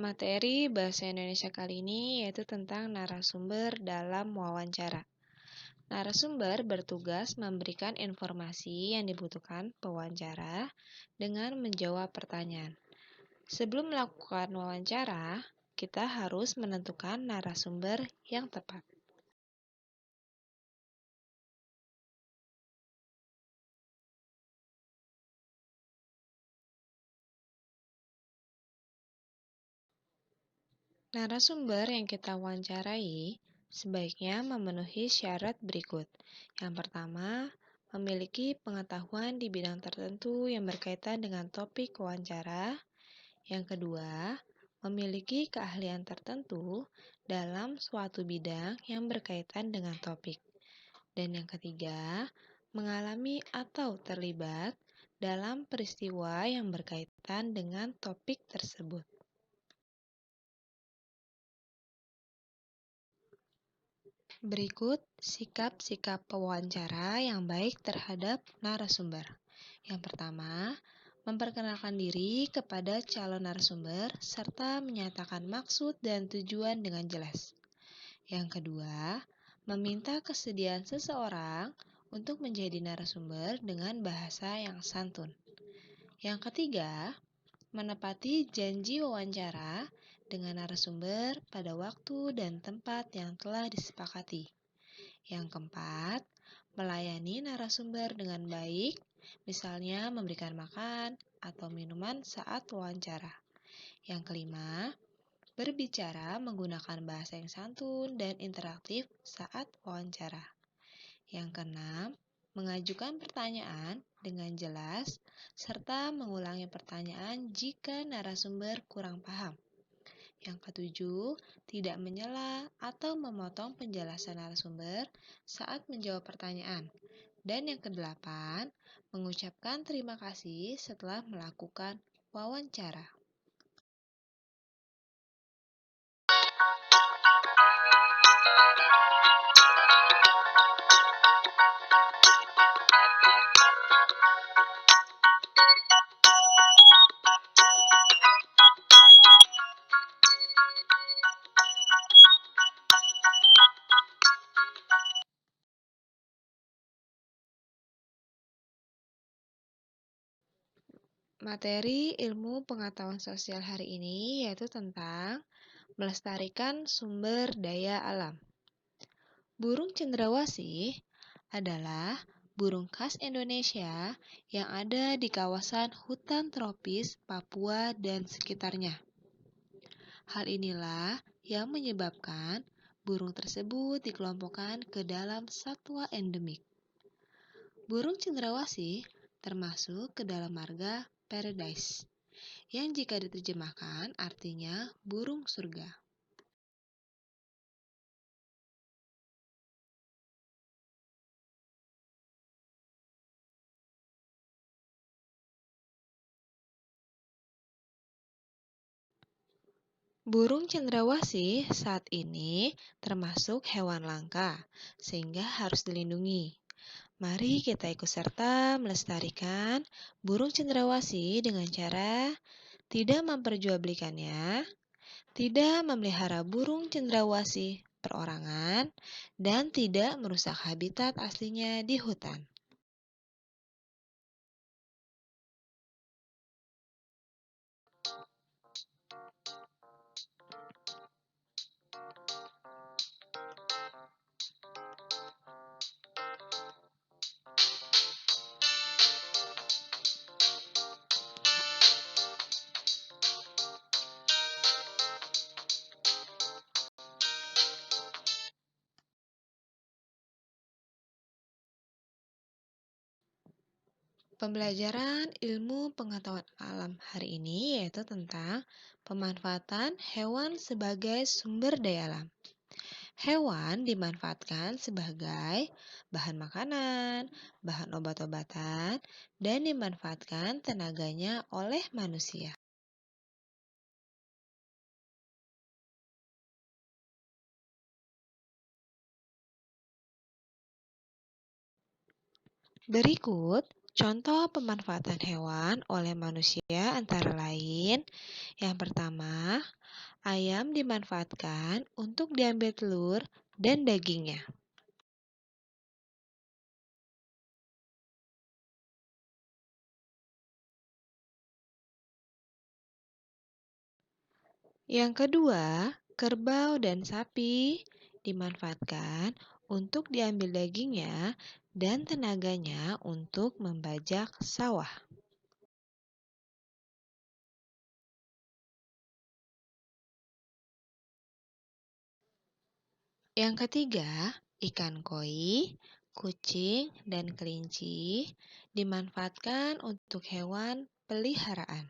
Materi Bahasa Indonesia kali ini yaitu tentang narasumber dalam wawancara. Narasumber bertugas memberikan informasi yang dibutuhkan pewawancara dengan menjawab pertanyaan. Sebelum melakukan wawancara, kita harus menentukan narasumber yang tepat. Narasumber yang kita wawancarai sebaiknya memenuhi syarat berikut. Yang pertama, memiliki pengetahuan di bidang tertentu yang berkaitan dengan topik wawancara. Yang kedua, memiliki keahlian tertentu dalam suatu bidang yang berkaitan dengan topik. Dan yang ketiga, mengalami atau terlibat dalam peristiwa yang berkaitan dengan topik tersebut. Berikut sikap-sikap pewawancara yang baik terhadap narasumber. Yang pertama, memperkenalkan diri kepada calon narasumber serta menyatakan maksud dan tujuan dengan jelas. Yang kedua, meminta kesediaan seseorang untuk menjadi narasumber dengan bahasa yang santun. Yang ketiga, menepati janji wawancara dengan narasumber pada waktu dan tempat yang telah disepakati. Yang keempat, melayani narasumber dengan baik, misalnya memberikan makan atau minuman saat wawancara. Yang kelima, berbicara menggunakan bahasa yang santun dan interaktif saat wawancara. Yang keenam, mengajukan pertanyaan dengan jelas serta mengulangi pertanyaan jika narasumber kurang paham. Yang ketujuh, tidak menyela atau memotong penjelasan narasumber saat menjawab pertanyaan. Dan yang kedelapan, mengucapkan terima kasih setelah melakukan wawancara. Materi ilmu pengetahuan sosial hari ini yaitu tentang melestarikan sumber daya alam. Burung cendrawasih adalah burung khas Indonesia yang ada di kawasan hutan tropis Papua dan sekitarnya. Hal inilah yang menyebabkan burung tersebut dikelompokkan ke dalam satwa endemik. Burung cendrawasih termasuk ke dalam marga Paradise, yang jika diterjemahkan artinya burung surga. Burung cendrawasih saat ini termasuk hewan langka, sehingga harus dilindungi. Mari kita ikut serta melestarikan burung cendrawasih dengan cara tidak memperjualbelikannya, tidak memelihara burung cendrawasih perorangan, dan tidak merusak habitat aslinya di hutan. Pembelajaran ilmu pengetahuan alam hari ini yaitu tentang pemanfaatan hewan sebagai sumber daya alam. Hewan dimanfaatkan sebagai bahan makanan, bahan obat-obatan, dan dimanfaatkan tenaganya oleh manusia. Berikut Contoh pemanfaatan hewan oleh manusia antara lain, yang pertama, ayam dimanfaatkan untuk diambil telur dan dagingnya. Yang kedua, kerbau dan sapi dimanfaatkan untuk diambil dagingnya dan tenaganya untuk membajak sawah. Yang ketiga, ikan koi, kucing, dan kelinci dimanfaatkan untuk hewan peliharaan.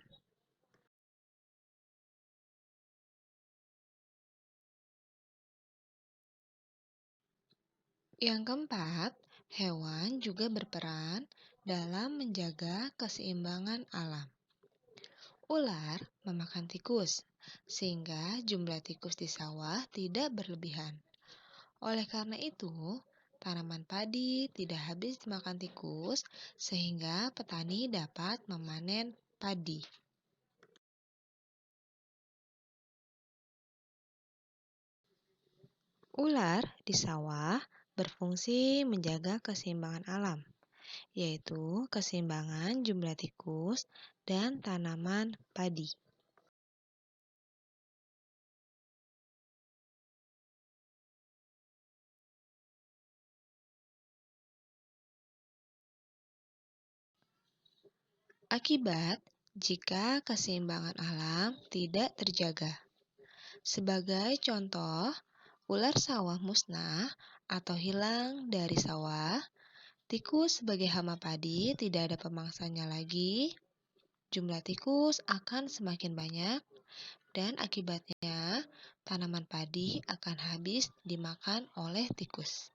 Yang keempat, hewan juga berperan dalam menjaga keseimbangan alam. Ular memakan tikus, sehingga jumlah tikus di sawah tidak berlebihan. Oleh karena itu, tanaman padi tidak habis dimakan tikus, sehingga petani dapat memanen padi. Ular di sawah berfungsi menjaga keseimbangan alam, yaitu keseimbangan jumlah tikus dan tanaman padi. Akibat jika keseimbangan alam tidak terjaga. Sebagai contoh, ular sawah musnah atau hilang dari sawah, tikus sebagai hama padi tidak ada pemangsanya lagi, jumlah tikus akan semakin banyak, dan akibatnya tanaman padi akan habis dimakan oleh tikus.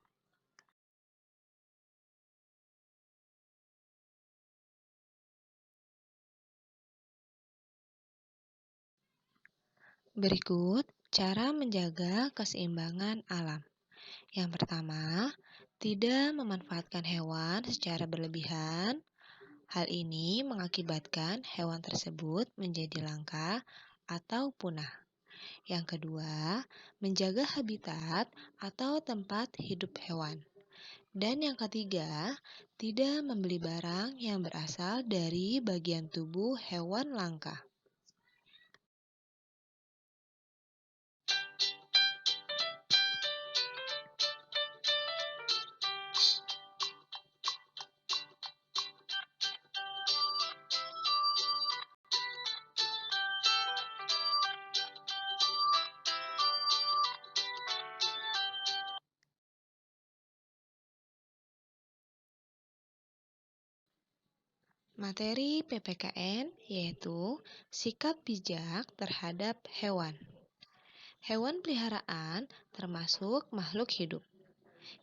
Berikut cara menjaga keseimbangan alam. Yang pertama, tidak memanfaatkan hewan secara berlebihan. Hal ini mengakibatkan hewan tersebut menjadi langka atau punah. Yang kedua, menjaga habitat atau tempat hidup hewan. Dan yang ketiga, tidak membeli barang yang berasal dari bagian tubuh hewan langka. Materi PPKN yaitu sikap bijak terhadap hewan. Hewan peliharaan termasuk makhluk hidup.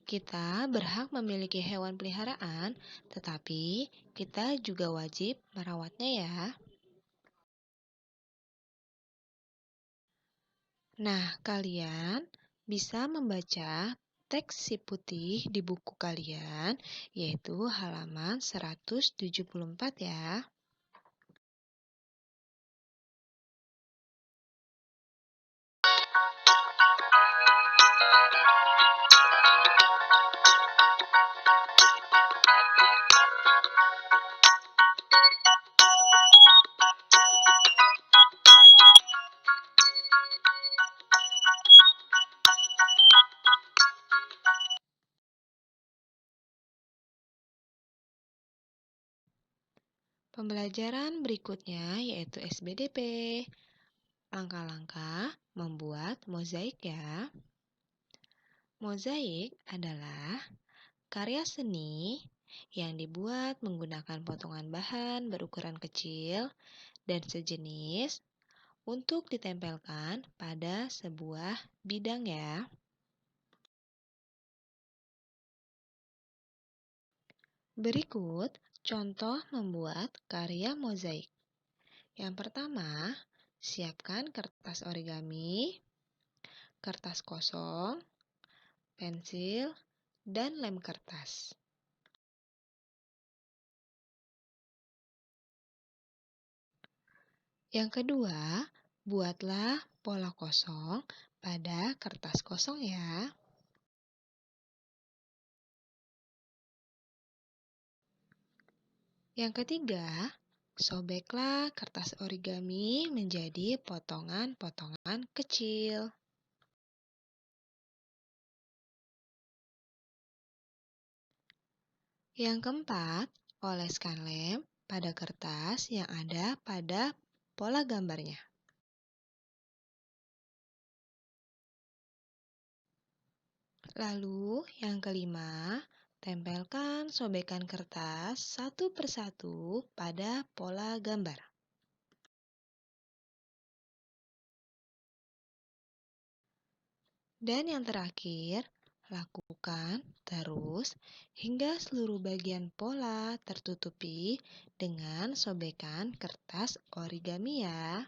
Kita berhak memiliki hewan peliharaan, tetapi kita juga wajib merawatnya ya. Nah, kalian bisa membaca teks si putih di buku kalian, yaitu halaman 174 ya. Pembelajaran berikutnya yaitu SBDP. Langkah-langkah membuat mozaik ya. Mozaik adalah karya seni yang dibuat menggunakan potongan bahan berukuran kecil dan sejenis untuk ditempelkan pada sebuah bidang ya. Berikut contoh membuat karya mozaik. Yang pertama, siapkan kertas origami, kertas kosong, pensil, dan lem kertas. Yang kedua, buatlah pola kosong pada kertas kosong ya. Yang ketiga, sobeklah kertas origami menjadi potongan-potongan kecil. Yang keempat, oleskan lem pada kertas yang ada pada pola gambarnya. Lalu, yang kelima, tempelkan sobekan kertas satu persatu pada pola gambar. Dan yang terakhir, lakukan terus hingga seluruh bagian pola tertutupi dengan sobekan kertas origami ya.